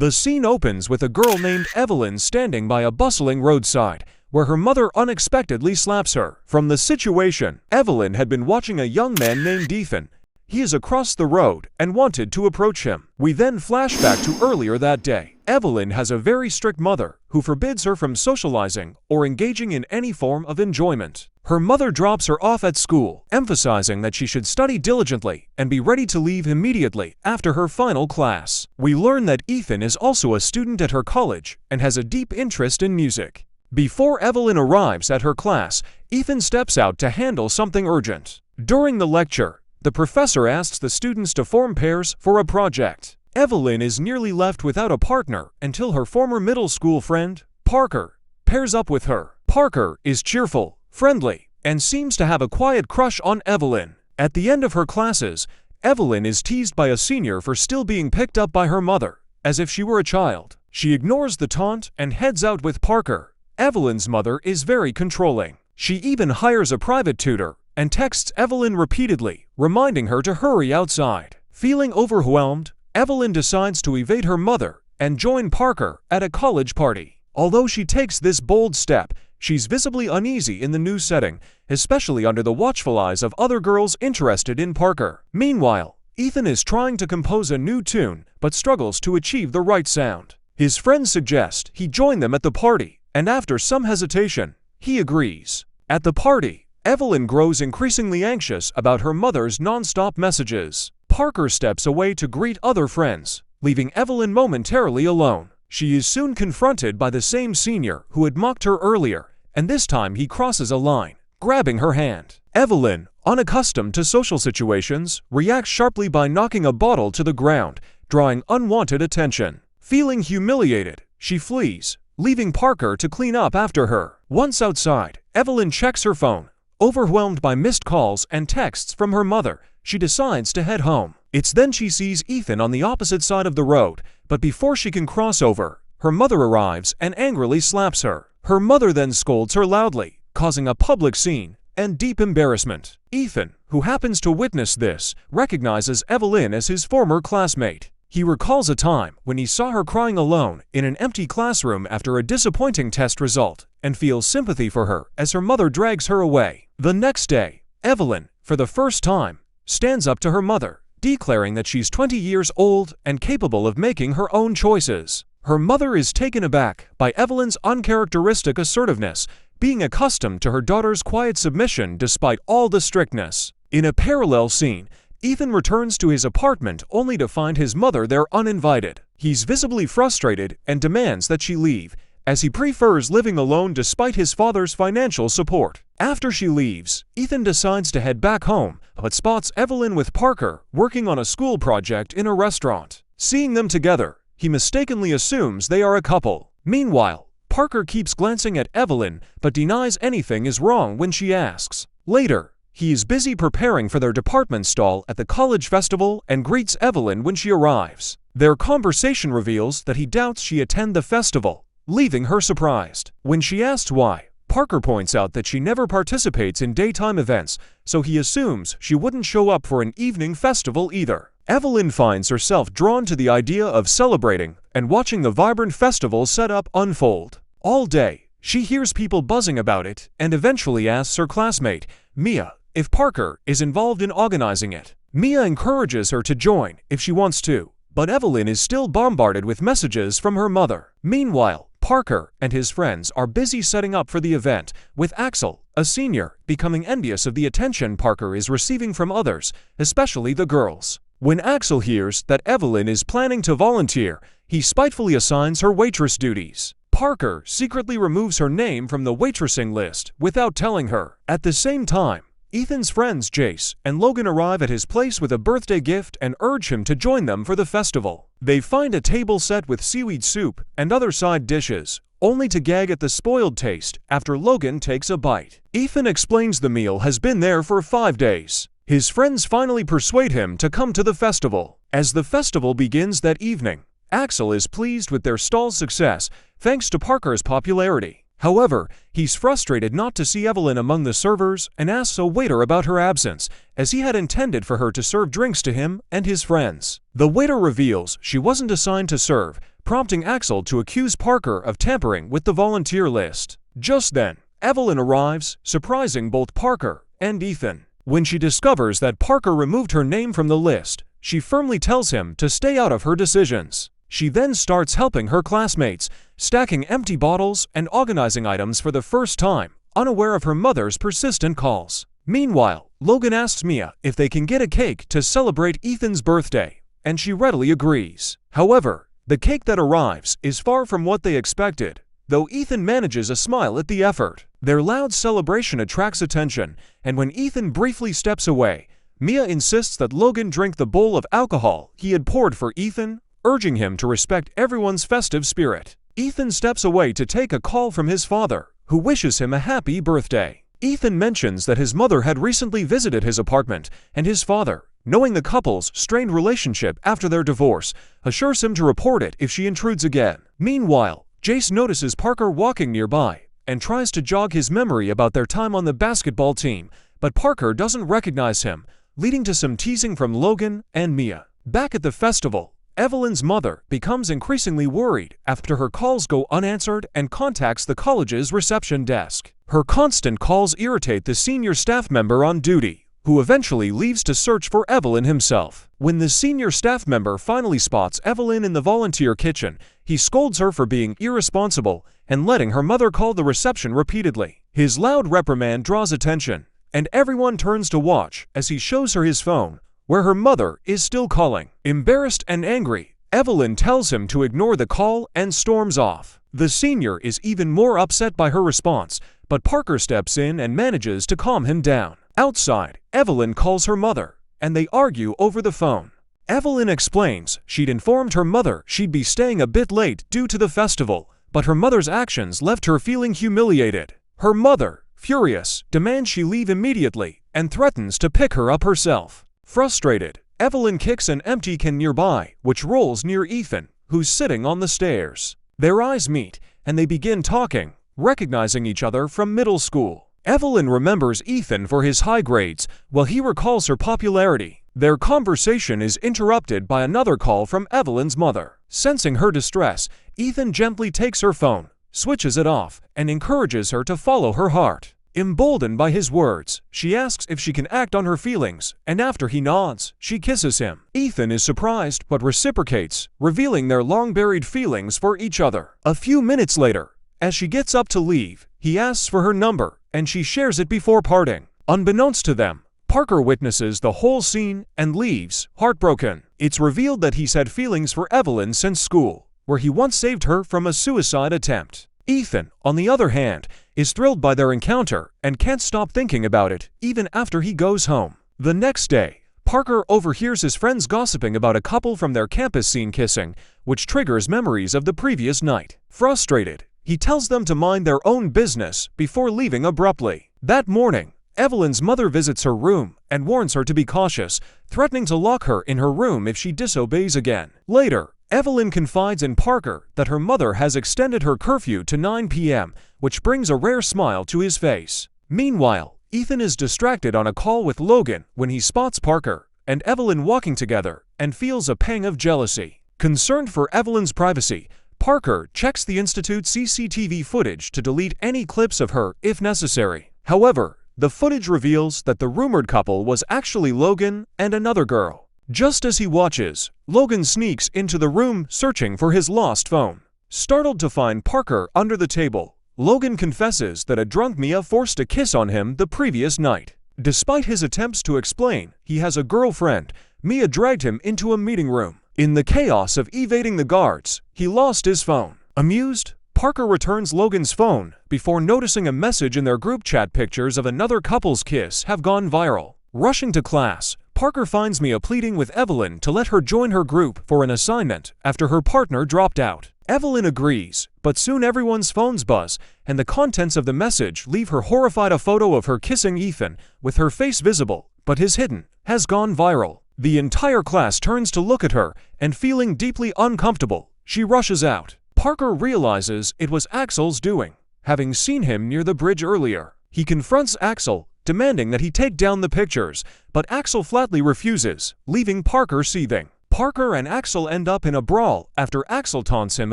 The scene opens with a girl named Evelyn standing by a bustling roadside, where her mother unexpectedly slaps her. From the situation, Evelyn had been watching a young man named Ethan. He is across the road and wanted to approach him. We then flash back to earlier that day. Evelyn has a very strict mother who forbids her from socializing or engaging in any form of enjoyment. Her mother drops her off at school, emphasizing that she should study diligently and be ready to leave immediately after her final class. We learn that Ethan is also a student at her college and has a deep interest in music. Before Evelyn arrives at her class, Ethan steps out to handle something urgent. During the lecture, the professor asks the students to form pairs for a project. Evelyn is nearly left without a partner until her former middle school friend, Parker, pairs up with her. Parker is cheerful, friendly, and seems to have a quiet crush on Evelyn. At the end of her classes, Evelyn is teased by a senior for still being picked up by her mother, as if she were a child. She ignores the taunt and heads out with Parker. Evelyn's mother is very controlling. She even hires a private tutor and texts Evelyn repeatedly, reminding her to hurry outside. Feeling overwhelmed, Evelyn decides to evade her mother and join Parker at a college party. Although she takes this bold step, she's visibly uneasy in the new setting, especially under the watchful eyes of other girls interested in Parker. Meanwhile, Ethan is trying to compose a new tune but struggles to achieve the right sound. His friends suggest he join them at the party, and after some hesitation, he agrees. At the party, Evelyn grows increasingly anxious about her mother's non-stop messages. Parker steps away to greet other friends, leaving Evelyn momentarily alone. She is soon confronted by the same senior who had mocked her earlier, and this time he crosses a line, grabbing her hand. Evelyn, unaccustomed to social situations, reacts sharply by knocking a bottle to the ground, drawing unwanted attention. Feeling humiliated, she flees, leaving Parker to clean up after her. Once outside, Evelyn checks her phone. Overwhelmed by missed calls and texts from her mother, she decides to head home. It's then she sees Ethan on the opposite side of the road, but before she can cross over, her mother arrives and angrily slaps her. Her mother then scolds her loudly, causing a public scene and deep embarrassment. Ethan, who happens to witness this, recognizes Evelyn as his former classmate. He recalls a time when he saw her crying alone in an empty classroom after a disappointing test result, and feels sympathy for her as her mother drags her away. The next day, Evelyn, for the first time, stands up to her mother, declaring that she's 20 years old and capable of making her own choices. Her mother is taken aback by Evelyn's uncharacteristic assertiveness, being accustomed to her daughter's quiet submission despite all the strictness. In a parallel scene, Ethan returns to his apartment only to find his mother there uninvited. He's visibly frustrated and demands that she leave, as he prefers living alone despite his father's financial support. After she leaves, Ethan decides to head back home, but spots Evelyn with Parker working on a school project in a restaurant. Seeing them together, he mistakenly assumes they are a couple. Meanwhile, Parker keeps glancing at Evelyn but denies anything is wrong when she asks. Later, he is busy preparing for their department stall at the college festival and greets Evelyn when she arrives. Their conversation reveals that he doubts she attend the festival, leaving her surprised. When she asks why, Parker points out that she never participates in daytime events, so he assumes she wouldn't show up for an evening festival either. Evelyn finds herself drawn to the idea of celebrating and watching the vibrant festival setup unfold. All day, she hears people buzzing about it and eventually asks her classmate, Mia, if Parker is involved in organizing it. Mia encourages her to join if she wants to, but Evelyn is still bombarded with messages from her mother. Meanwhile, Parker and his friends are busy setting up for the event, with Axel, a senior, becoming envious of the attention Parker is receiving from others, especially the girls. When Axel hears that Evelyn is planning to volunteer, he spitefully assigns her waitress duties. Parker secretly removes her name from the waitressing list without telling her. At the same time, Ethan's friends Jace and Logan arrive at his place with a birthday gift and urge him to join them for the festival. They find a table set with seaweed soup and other side dishes, only to gag at the spoiled taste after Logan takes a bite. Ethan explains the meal has been there for 5 days. His friends finally persuade him to come to the festival. As the festival begins that evening, Axel is pleased with their stall's success thanks to Parker's popularity. However, he's frustrated not to see Evelyn among the servers and asks a waiter about her absence, as he had intended for her to serve drinks to him and his friends. The waiter reveals she wasn't assigned to serve, prompting Axel to accuse Parker of tampering with the volunteer list. Just then, Evelyn arrives, surprising both Parker and Ethan. When she discovers that Parker removed her name from the list, she firmly tells him to stay out of her decisions. She then starts helping her classmates, stacking empty bottles and organizing items for the first time, unaware of her mother's persistent calls. Meanwhile, Logan asks Mia if they can get a cake to celebrate Ethan's birthday, and she readily agrees. However, the cake that arrives is far from what they expected, though Ethan manages a smile at the effort. Their loud celebration attracts attention, and when Ethan briefly steps away, Mia insists that Logan drink the bowl of alcohol he had poured for Ethan, urging him to respect everyone's festive spirit. Ethan steps away to take a call from his father, who wishes him a happy birthday. Ethan mentions that his mother had recently visited his apartment, and his father, knowing the couple's strained relationship after their divorce, assures him to report it if she intrudes again. Meanwhile, Jace notices Parker walking nearby and tries to jog his memory about their time on the basketball team, but Parker doesn't recognize him, leading to some teasing from Logan and Mia. Back at the festival, Evelyn's mother becomes increasingly worried after her calls go unanswered and contacts the college's reception desk. Her constant calls irritate the senior staff member on duty, who eventually leaves to search for Evelyn himself. When the senior staff member finally spots Evelyn in the volunteer kitchen, he scolds her for being irresponsible and letting her mother call the reception repeatedly. His loud reprimand draws attention, and everyone turns to watch as he shows her his phone, where her mother is still calling. Embarrassed and angry, Evelyn tells him to ignore the call and storms off. The senior is even more upset by her response, but Parker steps in and manages to calm him down. Outside, Evelyn calls her mother, and they argue over the phone. Evelyn explains she'd informed her mother she'd be staying a bit late due to the festival, but her mother's actions left her feeling humiliated. Her mother, furious, demands she leave immediately and threatens to pick her up herself. Frustrated, Evelyn kicks an empty can nearby, which rolls near Ethan, who's sitting on the stairs. Their eyes meet, and they begin talking, recognizing each other from middle school. Evelyn remembers Ethan for his high grades, while he recalls her popularity. Their conversation is interrupted by another call from Evelyn's mother. Sensing her distress, Ethan gently takes her phone, switches it off, and encourages her to follow her heart. Emboldened by his words, she asks if she can act on her feelings, and after he nods, she kisses him. Ethan is surprised but reciprocates, revealing their long-buried feelings for each other. A few minutes later, as she gets up to leave, he asks for her number, and she shares it before parting. Unbeknownst to them, Parker witnesses the whole scene and leaves, heartbroken. It's revealed that he's had feelings for Evelyn since school, where he once saved her from a suicide attempt. Ethan, on the other hand, is thrilled by their encounter and can't stop thinking about it, even after he goes home. The next day, Parker overhears his friends gossiping about a couple from their campus scene kissing, which triggers memories of the previous night. Frustrated, he tells them to mind their own business before leaving abruptly. That morning, Evelyn's mother visits her room and warns her to be cautious, threatening to lock her in her room if she disobeys again. Later, Evelyn confides in Parker that her mother has extended her curfew to 9 p.m., which brings a rare smile to his face. Meanwhile, Ethan is distracted on a call with Logan when he spots Parker and Evelyn walking together and feels a pang of jealousy. Concerned for Evelyn's privacy, Parker checks the institute's CCTV footage to delete any clips of her if necessary. However, the footage reveals that the rumored couple was actually Logan and another girl. Just as he watches, Logan sneaks into the room searching for his lost phone. Startled to find Parker under the table, Logan confesses that a drunk Mia forced a kiss on him the previous night. Despite his attempts to explain he has a girlfriend, Mia dragged him into a meeting room. In the chaos of evading the guards, he lost his phone. Amused, Parker returns Logan's phone before noticing a message in their group chat. Pictures of another couple's kiss have gone viral. Rushing to class, Parker finds Mia pleading with Evelyn to let her join her group for an assignment after her partner dropped out. Evelyn agrees, but soon everyone's phones buzz, and the contents of the message leave her horrified. A photo of her kissing Ethan, with her face visible, but his hidden, has gone viral. The entire class turns to look at her, and feeling deeply uncomfortable, she rushes out. Parker realizes it was Axel's doing, having seen him near the bridge earlier. He confronts Axel, demanding that he take down the pictures, but Axel flatly refuses, leaving Parker seething. Parker and Axel end up in a brawl after Axel taunts him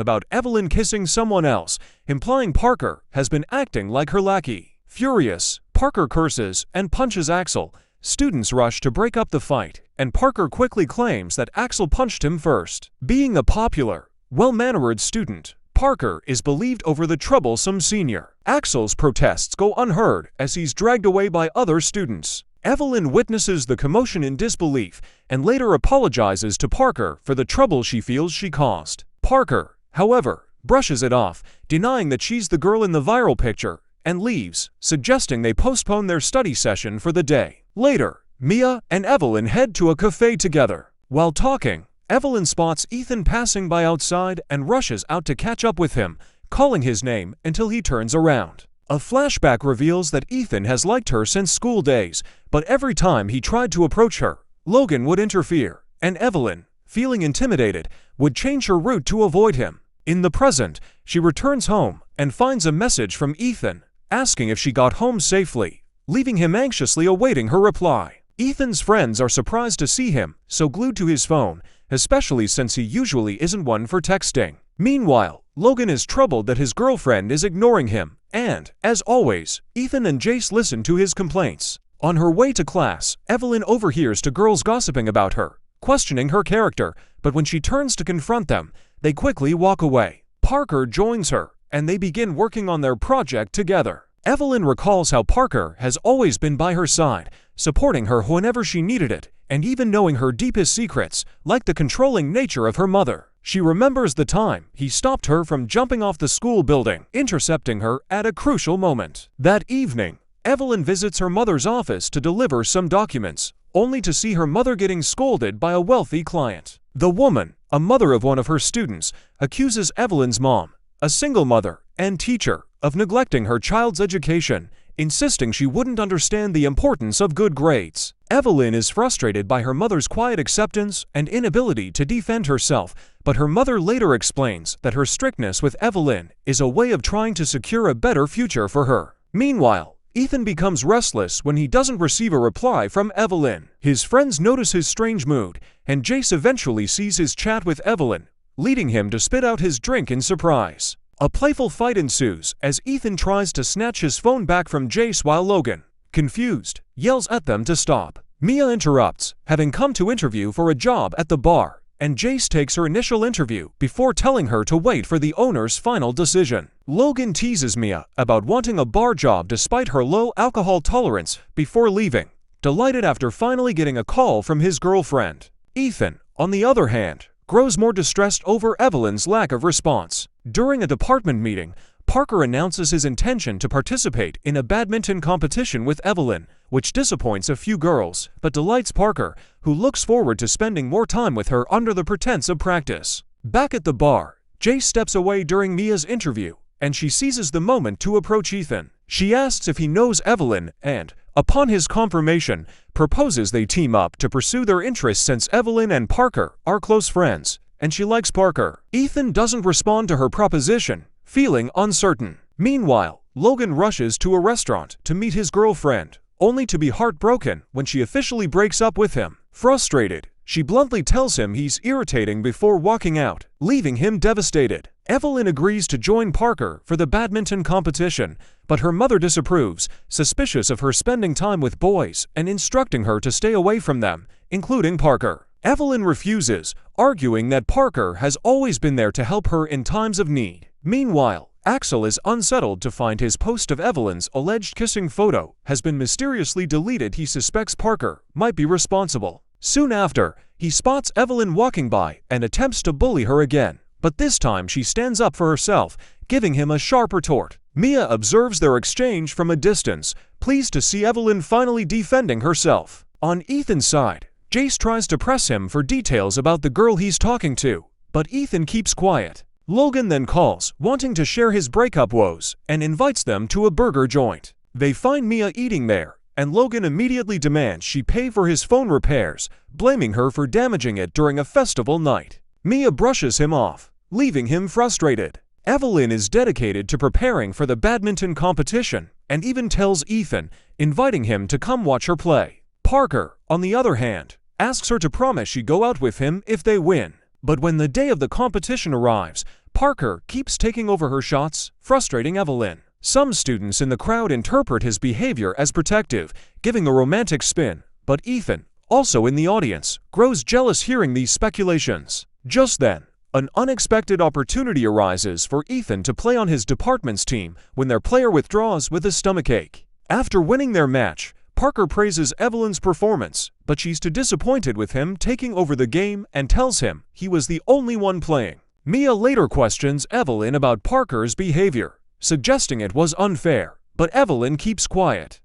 about Evelyn kissing someone else, implying Parker has been acting like her lackey. Furious, Parker curses and punches Axel. Students rush to break up the fight, and Parker quickly claims that Axel punched him first. Being a popular, well-mannered student, Parker is believed over the troublesome senior. Axel's protests go unheard as he's dragged away by other students. Evelyn witnesses the commotion in disbelief and later apologizes to Parker for the trouble she feels she caused. Parker, however, brushes it off, denying that she's the girl in the viral picture, and leaves, suggesting they postpone their study session for the day. Later, Mia and Evelyn head to a cafe together. While talking, Evelyn spots Ethan passing by outside and rushes out to catch up with him, calling his name until he turns around. A flashback reveals that Ethan has liked her since school days, but every time he tried to approach her, Logan would interfere, and Evelyn, feeling intimidated, would change her route to avoid him. In the present, she returns home and finds a message from Ethan, asking if she got home safely, leaving him anxiously awaiting her reply. Ethan's friends are surprised to see him so glued to his phone, especially since he usually isn't one for texting. Meanwhile, Logan is troubled that his girlfriend is ignoring him, and, as always, Ethan and Jace listen to his complaints. On her way to class, Evelyn overhears two girls gossiping about her, questioning her character, but when she turns to confront them, they quickly walk away. Parker joins her, and they begin working on their project together. Evelyn recalls how Parker has always been by her side, supporting her whenever she needed it, and even knowing her deepest secrets, like the controlling nature of her mother. She remembers the time he stopped her from jumping off the school building, intercepting her at a crucial moment. That evening, Evelyn visits her mother's office to deliver some documents, only to see her mother getting scolded by a wealthy client. The woman, a mother of one of her students, accuses Evelyn's mom, a single mother and teacher, of neglecting her child's education, insisting she wouldn't understand the importance of good grades. Evelyn is frustrated by her mother's quiet acceptance and inability to defend herself, but her mother later explains that her strictness with Evelyn is a way of trying to secure a better future for her. Meanwhile, Ethan becomes restless when he doesn't receive a reply from Evelyn. His friends notice his strange mood, and Jace eventually sees his chat with Evelyn, leading him to spit out his drink in surprise. A playful fight ensues as Ethan tries to snatch his phone back from Jace while Logan, confused, yells at them to stop. Mia interrupts, having come to interview for a job at the bar, and Jace takes her initial interview before telling her to wait for the owner's final decision. Logan teases Mia about wanting a bar job despite her low alcohol tolerance before leaving, delighted after finally getting a call from his girlfriend. Ethan, on the other hand, grows more distressed over Evelyn's lack of response. During a department meeting, Parker announces his intention to participate in a badminton competition with Evelyn, which disappoints a few girls, but delights Parker, who looks forward to spending more time with her under the pretense of practice. Back at the bar, Jace steps away during Mia's interview, and she seizes the moment to approach Ethan. She asks if he knows Evelyn and, upon his confirmation, proposes they team up to pursue their interests since Evelyn and Parker are close friends, and she likes Parker. Ethan doesn't respond to her proposition, feeling uncertain. Meanwhile, Logan rushes to a restaurant to meet his girlfriend, only to be heartbroken when she officially breaks up with him. Frustrated, she bluntly tells him he's irritating before walking out, leaving him devastated. Evelyn agrees to join Parker for the badminton competition, but her mother disapproves, suspicious of her spending time with boys and instructing her to stay away from them, including Parker. Evelyn refuses, arguing that Parker has always been there to help her in times of need. Meanwhile, Axel is unsettled to find his post of Evelyn's alleged kissing photo has been mysteriously deleted. He suspects Parker might be responsible. Soon after, he spots Evelyn walking by and attempts to bully her again, but this time she stands up for herself, giving him a sharp retort. Mia observes their exchange from a distance, pleased to see Evelyn finally defending herself. On Ethan's side, Jace tries to press him for details about the girl he's talking to, but Ethan keeps quiet. Logan then calls, wanting to share his breakup woes, and invites them to a burger joint. They find Mia eating there, and Logan immediately demands she pay for his phone repairs, blaming her for damaging it during a festival night. Mia brushes him off, leaving him frustrated. Evelyn is dedicated to preparing for the badminton competition, and even tells Ethan, inviting him to come watch her play. Parker, on the other hand, asks her to promise she'd go out with him if they win. But when the day of the competition arrives, Parker keeps taking over her shots, frustrating Evelyn. Some students in the crowd interpret his behavior as protective, giving a romantic spin, but Ethan, also in the audience, grows jealous hearing these speculations. Just then, an unexpected opportunity arises for Ethan to play on his department's team when their player withdraws with a stomachache. After winning their match, Parker praises Evelyn's performance, but she's too disappointed with him taking over the game and tells him he was the only one playing. Mia later questions Evelyn about Parker's behavior, suggesting it was unfair, but Evelyn keeps quiet.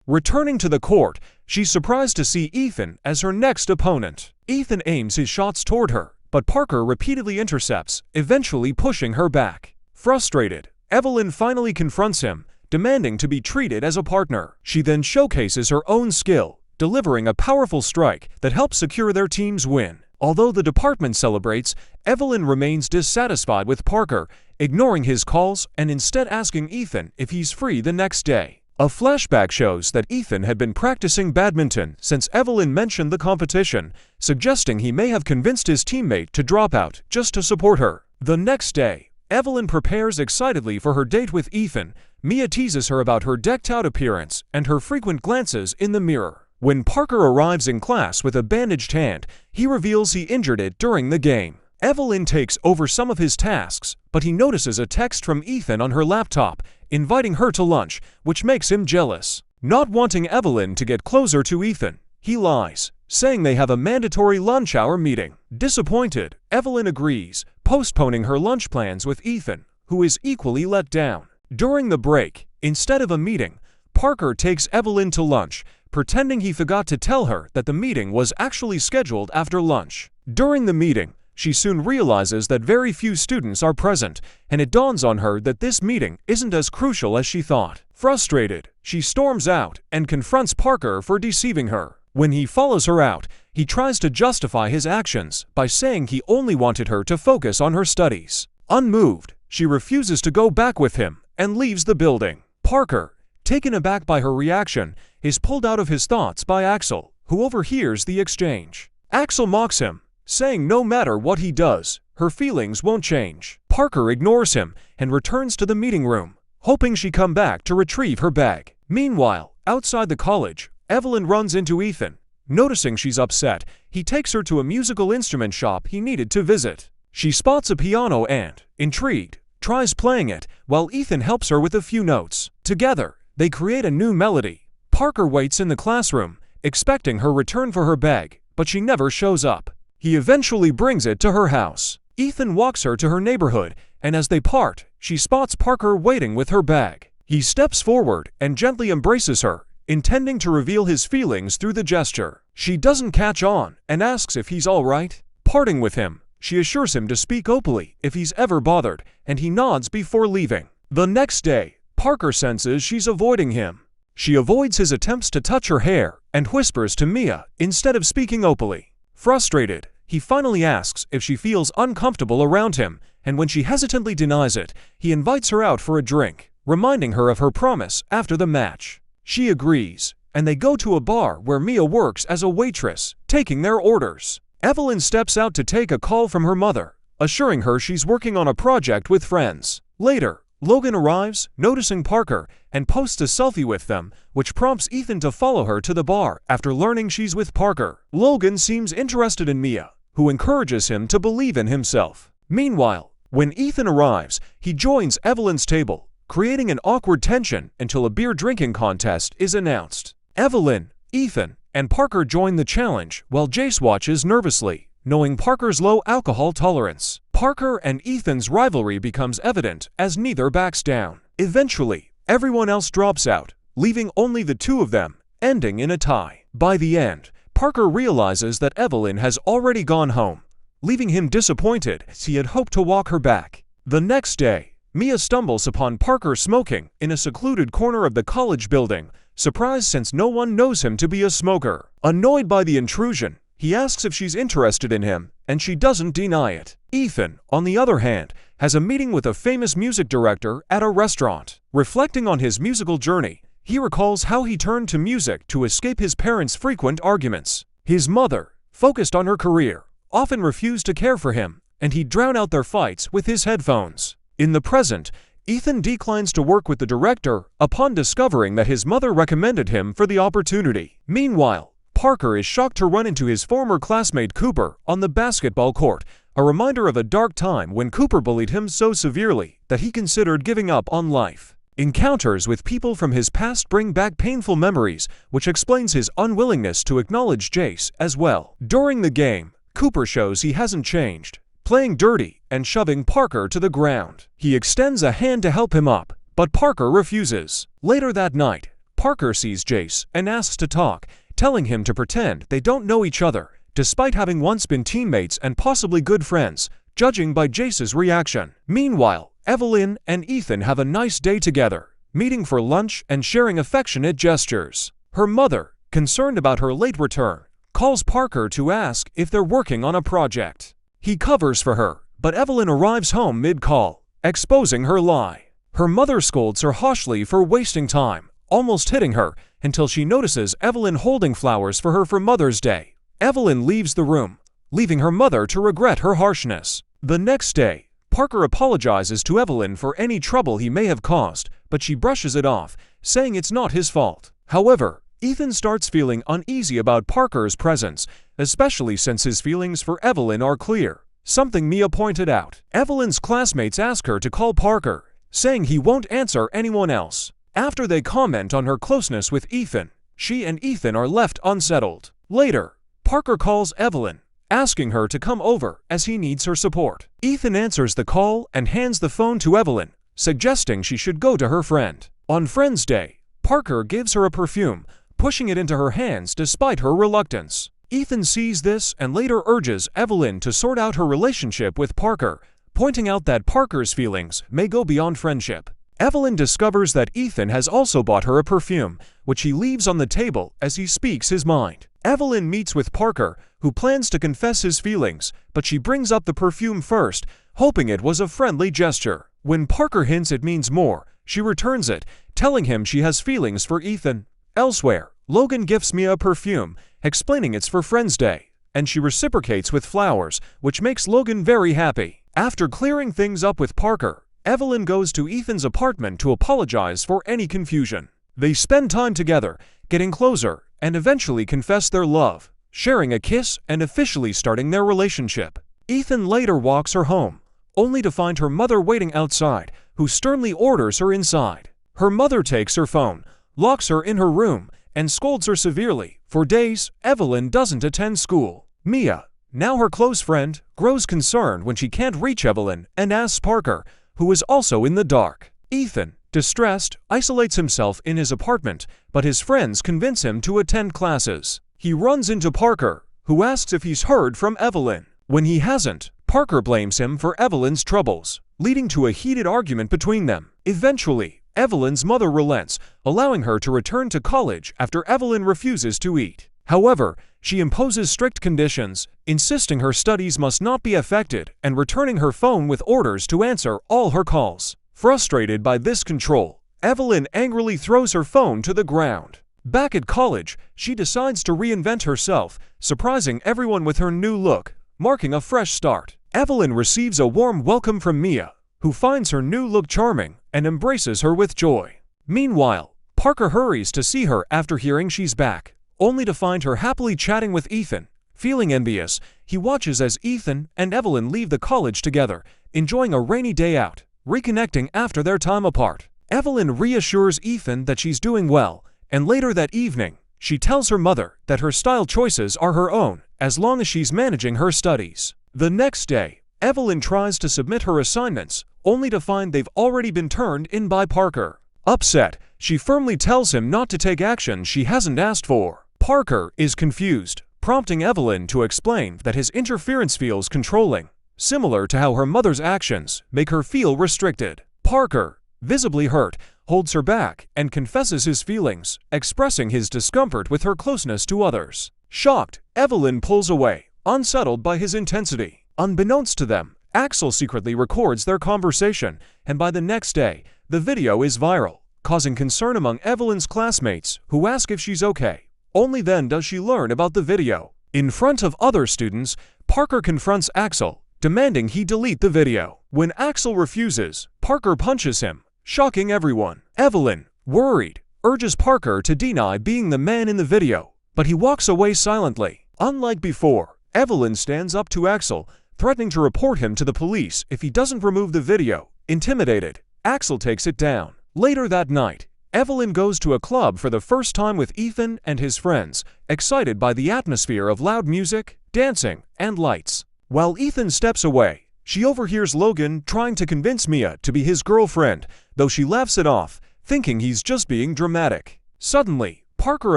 Returning to the court, she's surprised to see Ethan as her next opponent. Ethan aims his shots toward her, but Parker repeatedly intercepts, eventually pushing her back. Frustrated, Evelyn finally confronts him, demanding to be treated as a partner. She then showcases her own skill, delivering a powerful strike that helps secure their team's win. Although the department celebrates, Evelyn remains dissatisfied with Parker, ignoring his calls and instead asking Ethan if he's free the next day. A flashback shows that Ethan had been practicing badminton since Evelyn mentioned the competition, suggesting he may have convinced his teammate to drop out just to support her. The next day, Evelyn prepares excitedly for her date with Ethan. Mia teases her about her decked-out appearance and her frequent glances in the mirror. When Parker arrives in class with a bandaged hand, he reveals he injured it during the game. Evelyn takes over some of his tasks, but he notices a text from Ethan on her laptop, inviting her to lunch, which makes him jealous. Not wanting Evelyn to get closer to Ethan, he lies, saying they have a mandatory lunch hour meeting. Disappointed, Evelyn agrees, postponing her lunch plans with Ethan, who is equally let down. During the break, instead of a meeting, Parker takes Evelyn to lunch, pretending he forgot to tell her that the meeting was actually scheduled after lunch. During the meeting, she soon realizes that very few students are present, and it dawns on her that this meeting isn't as crucial as she thought. Frustrated, she storms out and confronts Parker for deceiving her. When he follows her out, he tries to justify his actions by saying he only wanted her to focus on her studies. Unmoved, she refuses to go back with him and leaves the building. Parker, taken aback by her reaction, is pulled out of his thoughts by Axel, who overhears the exchange. Axel mocks him, saying no matter what he does, her feelings won't change. Parker ignores him and returns to the meeting room, hoping she come back to retrieve her bag. Meanwhile, outside the college, Evelyn runs into Ethan. Noticing she's upset, he takes her to a musical instrument shop he needed to visit. She spots a piano and, intrigued, tries playing it, while Ethan helps her with a few notes. Together, they create a new melody. Parker waits in the classroom, expecting her return for her bag, but she never shows up. He eventually brings it to her house. Ethan walks her to her neighborhood, and as they part, she spots Parker waiting with her bag. He steps forward and gently embraces her, intending to reveal his feelings through the gesture. She doesn't catch on and asks if he's all right. Parting with him, she assures him to speak openly if he's ever bothered, and he nods before leaving. The next day, Parker senses she's avoiding him. She avoids his attempts to touch her hair and whispers to Mia instead of speaking openly. Frustrated, he finally asks if she feels uncomfortable around him, and when she hesitantly denies it, he invites her out for a drink, reminding her of her promise after the match. She agrees, and they go to a bar where Mia works as a waitress, taking their orders. Evelyn steps out to take a call from her mother, assuring her she's working on a project with friends. Later, Logan arrives, noticing Parker, and posts a selfie with them, which prompts Ethan to follow her to the bar after learning she's with Parker. Logan seems interested in Mia, who encourages him to believe in himself. Meanwhile, when Ethan arrives, he joins Evelyn's table, creating an awkward tension until a beer drinking contest is announced. Evelyn, Ethan, and Parker join the challenge, while Jace watches nervously, knowing Parker's low alcohol tolerance. Parker and Ethan's rivalry becomes evident as neither backs down. Eventually, everyone else drops out, leaving only the two of them, ending in a tie. By the end, Parker realizes that Evelyn has already gone home, leaving him disappointed as he had hoped to walk her back. The next day, Mia stumbles upon Parker smoking in a secluded corner of the college building, surprised since no one knows him to be a smoker. Annoyed by the intrusion, he asks if she's interested in him, and she doesn't deny it. Ethan, on the other hand, has a meeting with a famous music director at a restaurant. Reflecting on his musical journey, he recalls how he turned to music to escape his parents' frequent arguments. His mother, focused on her career, often refused to care for him, and he'd drown out their fights with his headphones. In the present, Ethan declines to work with the director upon discovering that his mother recommended him for the opportunity. Meanwhile, Parker is shocked to run into his former classmate Cooper on the basketball court, a reminder of a dark time when Cooper bullied him so severely that he considered giving up on life. Encounters with people from his past bring back painful memories, which explains his unwillingness to acknowledge Jace as well. During the game, Cooper shows he hasn't changed, playing dirty and shoving Parker to the ground. He extends a hand to help him up, but Parker refuses. Later that night, Parker sees Jace and asks to talk, telling him to pretend they don't know each other, despite having once been teammates and possibly good friends, judging by Jace's reaction. Meanwhile, Evelyn and Ethan have a nice day together, meeting for lunch and sharing affectionate gestures. Her mother, concerned about her late return, calls Parker to ask if they're working on a project. He covers for her, but Evelyn arrives home mid-call, exposing her lie. Her mother scolds her harshly for wasting time, almost hitting her, until she notices Evelyn holding flowers for her for Mother's Day. Evelyn leaves the room, leaving her mother to regret her harshness. The next day, Parker apologizes to Evelyn for any trouble he may have caused, but she brushes it off, saying it's not his fault. However, Ethan starts feeling uneasy about Parker's presence, especially since his feelings for Evelyn are clear, something Mia pointed out. Evelyn's classmates ask her to call Parker, saying he won't answer anyone else. After they comment on her closeness with Ethan, she and Ethan are left unsettled. Later, Parker calls Evelyn, asking her to come over as he needs her support. Ethan answers the call and hands the phone to Evelyn, suggesting she should go to her friend. On Friend's Day, Parker gives her a perfume, pushing it into her hands despite her reluctance. Ethan sees this and later urges Evelyn to sort out her relationship with Parker, pointing out that Parker's feelings may go beyond friendship. Evelyn discovers that Ethan has also bought her a perfume, which he leaves on the table as he speaks his mind. Evelyn meets with Parker, who plans to confess his feelings, but she brings up the perfume first, hoping it was a friendly gesture. When Parker hints it means more, she returns it, telling him she has feelings for Ethan. Elsewhere, Logan gifts Mia a perfume, explaining it's for Friend's Day, and she reciprocates with flowers, which makes Logan very happy. After clearing things up with Parker, Evelyn goes to Ethan's apartment to apologize for any confusion. They spend time together, getting closer, and eventually confess their love, sharing a kiss and officially starting their relationship. Ethan later walks her home, only to find her mother waiting outside, who sternly orders her inside. Her mother takes her phone, locks her in her room, and scolds her severely. For days, Evelyn doesn't attend school. Mia, now her close friend, grows concerned when she can't reach Evelyn and asks Parker, who is also in the dark. Ethan, distressed, isolates himself in his apartment, but his friends convince him to attend classes. He runs into Parker, who asks if he's heard from Evelyn. When he hasn't, Parker blames him for Evelyn's troubles, leading to a heated argument between them. Eventually, Evelyn's mother relents, allowing her to return to college after Evelyn refuses to eat. However, she imposes strict conditions, insisting her studies must not be affected and returning her phone with orders to answer all her calls. Frustrated by this control, Evelyn angrily throws her phone to the ground. Back at college, she decides to reinvent herself, surprising everyone with her new look, marking a fresh start. Evelyn receives a warm welcome from Mia, who finds her new look charming and embraces her with joy. Meanwhile, Parker hurries to see her after hearing she's back, only to find her happily chatting with Ethan. Feeling envious, he watches as Ethan and Evelyn leave the college together, enjoying a rainy day out, reconnecting after their time apart. Evelyn reassures Ethan that she's doing well, and later that evening, she tells her mother that her style choices are her own, as long as she's managing her studies. The next day, Evelyn tries to submit her assignments, only to find they've already been turned in by Parker. Upset, she firmly tells him not to take action she hasn't asked for. Parker is confused, prompting Evelyn to explain that his interference feels controlling, similar to how her mother's actions make her feel restricted. Parker, visibly hurt, holds her back and confesses his feelings, expressing his discomfort with her closeness to others. Shocked, Evelyn pulls away, unsettled by his intensity. Unbeknownst to them, Axel secretly records their conversation, and by the next day, the video is viral, causing concern among Evelyn's classmates, who ask if she's okay. Only then does she learn about the video. In front of other students, Parker confronts Axel, demanding he delete the video. When Axel refuses, Parker punches him, shocking everyone. Evelyn, worried, urges Parker to deny being the man in the video, but he walks away silently. Unlike before, Evelyn stands up to Axel, threatening to report him to the police if he doesn't remove the video. Intimidated, Axel takes it down. Later that night, Evelyn goes to a club for the first time with Ethan and his friends, excited by the atmosphere of loud music, dancing, and lights. While Ethan steps away, she overhears Logan trying to convince Mia to be his girlfriend, though she laughs it off, thinking he's just being dramatic. Suddenly, Parker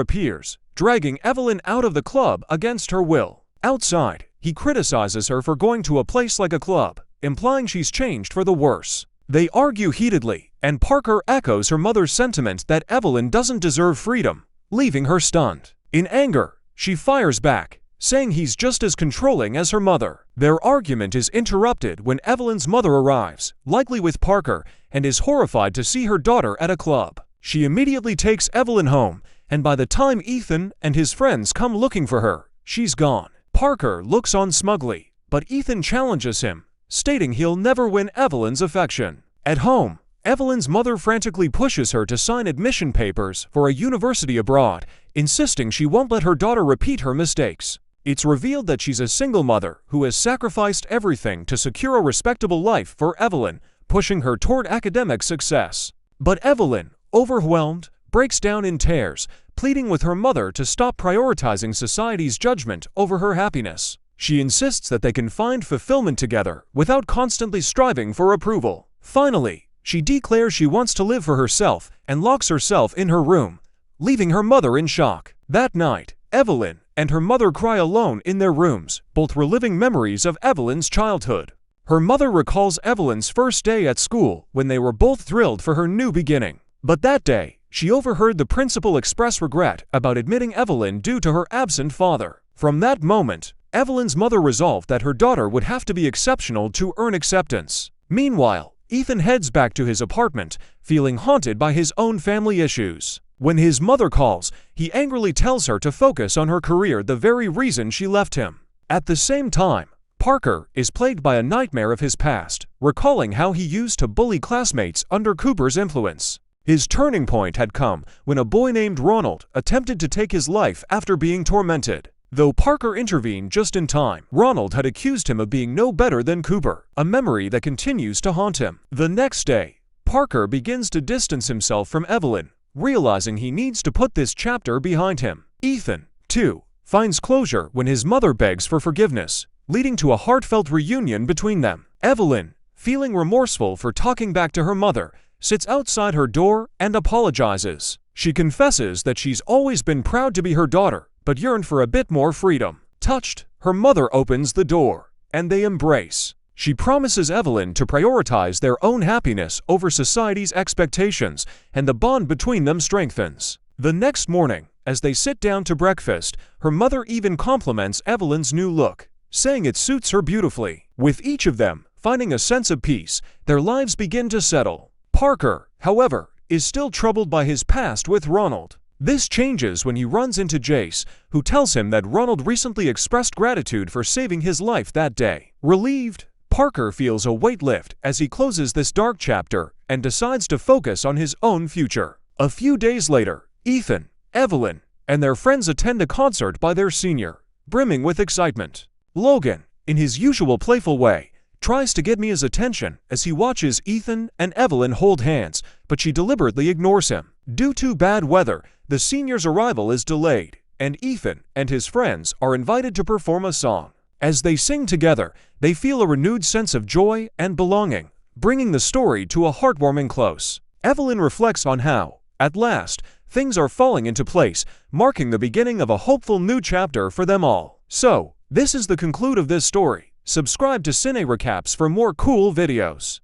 appears, dragging Evelyn out of the club against her will. Outside, he criticizes her for going to a place like a club, implying she's changed for the worse. They argue heatedly, and Parker echoes her mother's sentiment that Evelyn doesn't deserve freedom, leaving her stunned. In anger, she fires back, saying he's just as controlling as her mother. Their argument is interrupted when Evelyn's mother arrives, likely with Parker, and is horrified to see her daughter at a club. She immediately takes Evelyn home, and by the time Ethan and his friends come looking for her, she's gone. Parker looks on smugly, but Ethan challenges him, stating he'll never win Evelyn's affection. At home, Evelyn's mother frantically pushes her to sign admission papers for a university abroad, insisting she won't let her daughter repeat her mistakes. It's revealed that she's a single mother who has sacrificed everything to secure a respectable life for Evelyn, pushing her toward academic success. But Evelyn, overwhelmed, breaks down in tears, pleading with her mother to stop prioritizing society's judgment over her happiness. She insists that they can find fulfillment together without constantly striving for approval. Finally, she declares she wants to live for herself and locks herself in her room, leaving her mother in shock. That night, Evelyn and her mother cry alone in their rooms, both reliving memories of Evelyn's childhood. Her mother recalls Evelyn's first day at school when they were both thrilled for her new beginning. But that day, she overheard the principal express regret about admitting Evelyn due to her absent father. From that moment, Evelyn's mother resolved that her daughter would have to be exceptional to earn acceptance. Meanwhile, Ethan heads back to his apartment, feeling haunted by his own family issues. When his mother calls, he angrily tells her to focus on her career, the very reason she left him. At the same time, Parker is plagued by a nightmare of his past, recalling how he used to bully classmates under Cooper's influence. His turning point had come when a boy named Ronald attempted to take his life after being tormented. Though Parker intervened just in time, Ronald had accused him of being no better than Cooper, a memory that continues to haunt him. The next day, Parker begins to distance himself from Evelyn, realizing he needs to put this chapter behind him. Ethan, too, finds closure when his mother begs for forgiveness, leading to a heartfelt reunion between them. Evelyn, feeling remorseful for talking back to her mother, sits outside her door and apologizes. She confesses that she's always been proud to be her daughter, but yearned for a bit more freedom. Touched, her mother opens the door, and they embrace. She promises Evelyn to prioritize their own happiness over society's expectations, and the bond between them strengthens. The next morning, as they sit down to breakfast, her mother even compliments Evelyn's new look, saying it suits her beautifully. With each of them finding a sense of peace, their lives begin to settle. Parker, however, is still troubled by his past with Ronald. This changes when he runs into Jace, who tells him that Ronald recently expressed gratitude for saving his life that day. Relieved, Parker feels a weight lift as he closes this dark chapter and decides to focus on his own future. A few days later, Ethan, Evelyn, and their friends attend a concert by their senior, brimming with excitement. Logan, in his usual playful way, tries to get Mia's attention as he watches Ethan and Evelyn hold hands, but she deliberately ignores him. Due to bad weather, the senior's arrival is delayed, and Ethan and his friends are invited to perform a song. As they sing together, they feel a renewed sense of joy and belonging, bringing the story to a heartwarming close. Evelyn reflects on how, at last, things are falling into place, marking the beginning of a hopeful new chapter for them all. So, this is the conclude of this story. Subscribe to Cine Recaps for more cool videos.